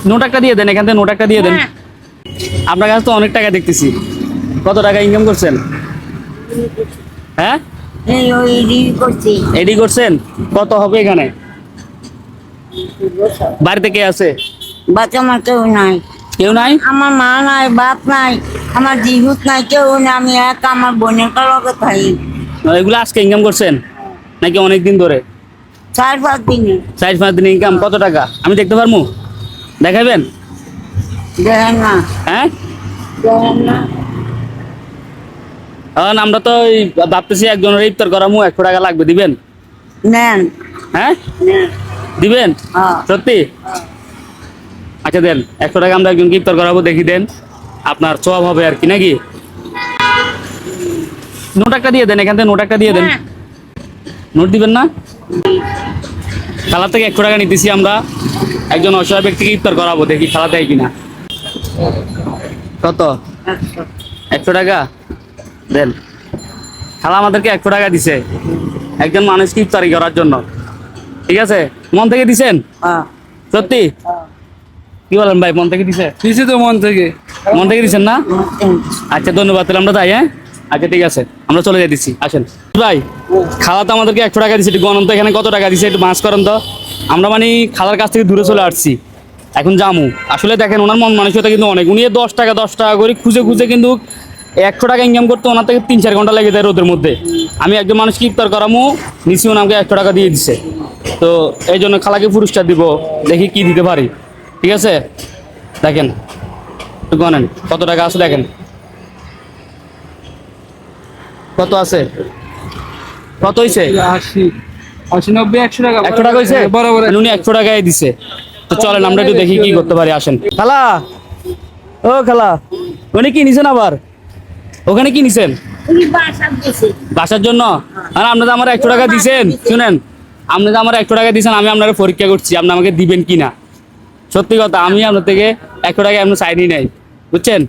Note একটা দিয়ে দেন, এখান থেকে নোট একটা দিয়ে দেন। আপনার কাছে তো অনেক টাকা দেখতেছি, কত টাকা ইনকাম করছেন? হ্যাঁ এডি করছেন, কত হবে এখানে? বাড়িতে কে আছে? বাচ্চা মা কেউ নাই, কেউ নাই? আমার মা নাই, বাপ নাই, আমার জিহুত নাই, কেউ নাই, আমি একা আমার বোনের লগে খাই। এগুলো আজকে ইনকাম করছেন নাকি অনেক দিন ধরে? 4-5 দিনে। 4-5 দিন ইনকাম, কত টাকা আমি দেখতে পারবো? দেখাবেন? দেখেন না, হ্যাঁ দেখেন না। কারণ আমরা তো ভাবতেছি একজনের ইফতার করামু, 100 টাকা লাগবে, দিবেন? নেন হ্যাঁ নেন। দিবেন? হ্যাঁ। সত্যি? আচ্ছা দেন, 100 টাকা আমরা একজনকে ইফতার করাবো, দেখি দেন, আপনার সওয়াব হবে আর কি, নাকি? নোট একটা দিয়ে দেন, এখান থেকে নোট একটা দিয়ে দেন। নোট দিবেন না? খালা থেকে 100 টাকা নিতেছি আমরা, একজন অসহায় ব্যক্তিকে ইফতার করাবো, দেখি খালা দেয় কিনা। কত? 100 টাকা দেন। খালা আমাদেরকে 100 টাকা দিছে একজন মানুষকে ইফতারি করার জন্য, ঠিক আছে? মন থেকে দিছেন? হ্যাঁ। সত্যি? কি বলেন ভাই, মন থেকে দিছে? দিছি তো মন থেকে। মন থেকে দিছেন না? আচ্ছা ধন্যবাদ, তাহলে আমরা যাই। হ্যাঁ আচ্ছা ঠিক আছে, আমরা চলে যাই, দিচ্ছি, আসেন ভাই। খালা তো আমাদেরকে 100 টাকা দিচ্ছে, একটু গণন তো এখানে কত টাকা দিচ্ছে, একটু মাছ করেন তো। আমরা মানে খালার কাছ থেকে দূরে চলে আসছি, এখন জামু। আসলে দেখেন ওনার মন মানসিকতা কিন্তু অনেক, উনি 10 টাকা করে খুঁজে খুঁজে কিন্তু 100 টাকা ইনকাম করতে ওনার থেকে 3-4 ঘন্টা লেগে যায় রোদের মধ্যে। আমি একজন মানুষকে ইফতার করামু নিচে, ওনাকে 100 টাকা দিয়ে দিচ্ছে, তো এই জন্য খালাকে পুরস্কার দিব, দেখি কি দিতে পারি, ঠিক আছে? দেখেন একটু গণেন কত টাকা আছে, দেখেন কত আছে, কত হয়েছে? 80 80 90 100 টাকা। 100 টাকা হয়েছে, বরাবর উনি 100 টাকাই দিছে। তো চলেন আমরা একটু দেখি কি করতে পারি, আসেন। খালা, ও খালা, উনি কি নিছেন আবার? ওখানে কি নিছেন? বাসার জন্য? আর আপনি তো আমার 100 টাকা দিছেন, শুনেন, আপনি তো আমার 100 টাকা দিছেন, আমি আপনার পরীক্ষা করছি আপনি আমাকে দিবেন কিনা। সত্যি কথা, আমি আপনার থেকে 100 টাকা এমন চাইনি নাই, বুঝছেন?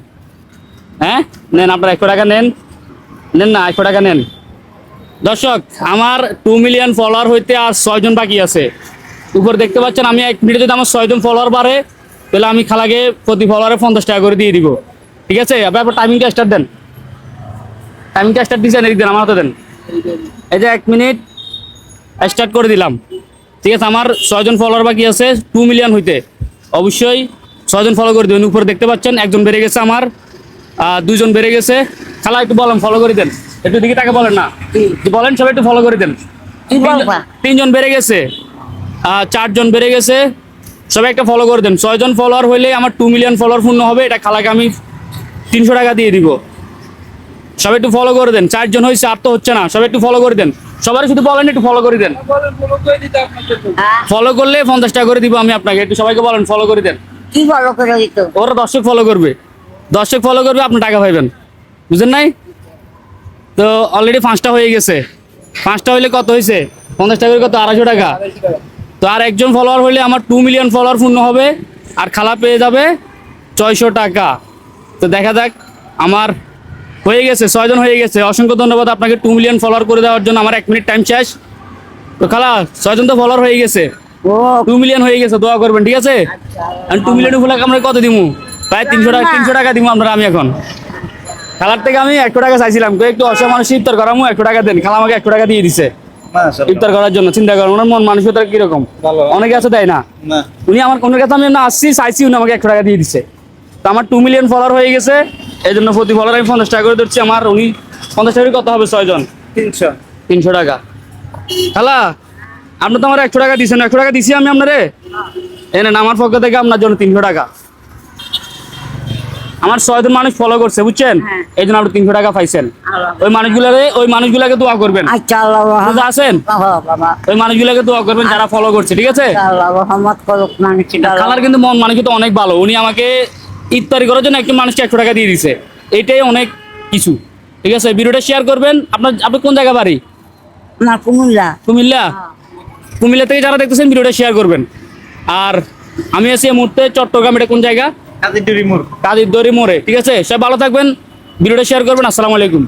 হ্যাঁ নেন, আপনার 100 টাকা নেন, নেন না, 100 টাকা নেন। দর্শক, আমার 2 মিলিয়ন ফলোয়ার হইতে আর 6 জন বাকি আছে। উপর দেখতে পাচ্ছেন, আমি 1 মিনিটে যদি আমার 6 জন ফলোয়ার বাড়ে, তাহলে আমি খালাকে প্রতি ফলোয়ারে 50 টাকা করে দিয়ে দিব, ঠিক আছে? আপনার টাইমিংটা স্টার্ট দেন, টাইমিংটা স্টার্ট দিয়েছেন, এদিক দেন, আমার হাতে দেন। এই যে 1 মিনিট স্টার্ট করে দিলাম, ঠিক আছে? আমার 6 জন ফলোয়ার বাকি আছে 2 মিলিয়ন হইতে, অবশ্যই 6 জন ফলো করে দেবেন। উপরে দেখতে পাচ্ছেন একজন বেড়ে গেছে আমার, 2 জন বেড়ে গেছে। খালা একটু বলেন ফলো করে দেন, একটু দিকে তাকে বলেন না, বলেন সবাই একটু ফলো করে দেন। 3 জন বেড়ে গেছে, 4 জন বেড়ে গেছে, সবাই একটা ফলো করে দেন। 6 জন ফলোয়ার হইলে আমার 2 মিলিয়ন ফলোয়ার পূর্ণ হবে, এটা খালাকে আমি 300 টাকা দিয়ে দিব। সবাই একটু ফলো করে দেন। 4 জন হয়েছে, আর তো হচ্ছে না, সবাই একটু ফলো করে দেন। সবাই শুধু বলেন একটু ফলো করে দেন, ফলো করলে 50 টাকা করে দিব আমি আপনাকে। একটু সবাইকে বলেন ফলো করে দেন। কি ফলো করে দিত? ওরা দর্শক ফলো করবে, দর্শক ফলো করবে, আপনি টাকা পাইবেন, বুঝলেন নাই? তো অলরেডি 5টা হয়ে গেছে, 5টা হইলে কত হয়েছে? 50 টাকা করে কত? 250 টাকা। তো আর একজন ফলোয়ার হইলে আমার 2 মিলিয়ন ফলোয়ার পূর্ণ হবে, আর খালা পেয়ে যাবে 600 টাকা। তো দেখা যাক, আমার হয়ে গেছে, 6 জন হয়ে গেছে। অসংখ্য ধন্যবাদ আপনাকে 2 মিলিয়ন ফলোয়ার করে দেওয়ার জন্য। আমার 1 মিনিট টাইম শেষ। তো খালা 6 জন তো ফলোয়ার হয়ে গেছে, ও 2 মিলিয়ন হয়ে গেছে, দোয়া করবেন, ঠিক আছে? আর 2 মিলিয়ন উপলক্ষে আমরা কত দিব? প্রায় 300 টাকা দিব আমরা। আমি এখন খালার থেকে আমি 100 টাকা চাইছিলাম, একটু অসহায় মানুষ ইফতার করামু, 100 টাকা দেন। খালা আমাকে 100 টাকা দিয়ে দিছে ইফতার করার জন্য। চিন্তা করেন ওনার মন মানসিকতা কিরকম, অনেকে আছে দেয় না। উনি আমার কোনো কথা আমি আসছি চাইছি, উনি আমাকে 100 টাকা দিয়ে দিছে। তো আমার 2 মিলিয়ন ফলোয়ার হয়ে গেছে, এই জন্য প্রতি ফলোয়ার আমি 50 টাকা করে ধরছি। আমার উনি 50 টাকা কত হবে? 6 জন 300 টাকা। খালা আপনি তো আমার 100 টাকা দিচ্ছেন, 100 টাকা দিছি আমি আপনারে, এনে আমার পক্ষ থেকে আপনার জন্য 300 টাকা। আমার 6 জন মানুষ ফলো করছে, বুঝছেন? এই জন্য আপনি 300 টাকা পাইছেন। ওই মানুষগুলাকে দোয়া করবেন, আচ্ছা আল্লাহ বুঝতে আছেন? বাবা ওই মানুষগুলাকে দোয়া করবেন যারা ফলো করছে, ঠিক আছে? আল্লাহ রহমত করুক মানুষটা। খালার কিন্তু মন মানসিকতা অনেক ভালো, উনি আমাকে ইফতারি করার জন্য একজন মানুষকে 100 টাকা দিয়ে দিছে, এটাই অনেক কিছু, ঠিক আছে? ভিডিওটা শেয়ার করবেন। আপনি কোন জায়গা বাড়ি? না কুমিল্লা। কুমিল্লা? কুমিল্লা থেকে যারা দেখতেছেন ভিডিওটা শেয়ার করবেন। আর আমি আছি এই মুহূর্তে চট্টগ্রাম, এটা কোন জায়গা? কাদিরদরি মোড়ে, ঠিক আছে? সবাই ভালো থাকবেন, ভিডিওটা শেয়ার করবেন। আসসালামু আলাইকুম।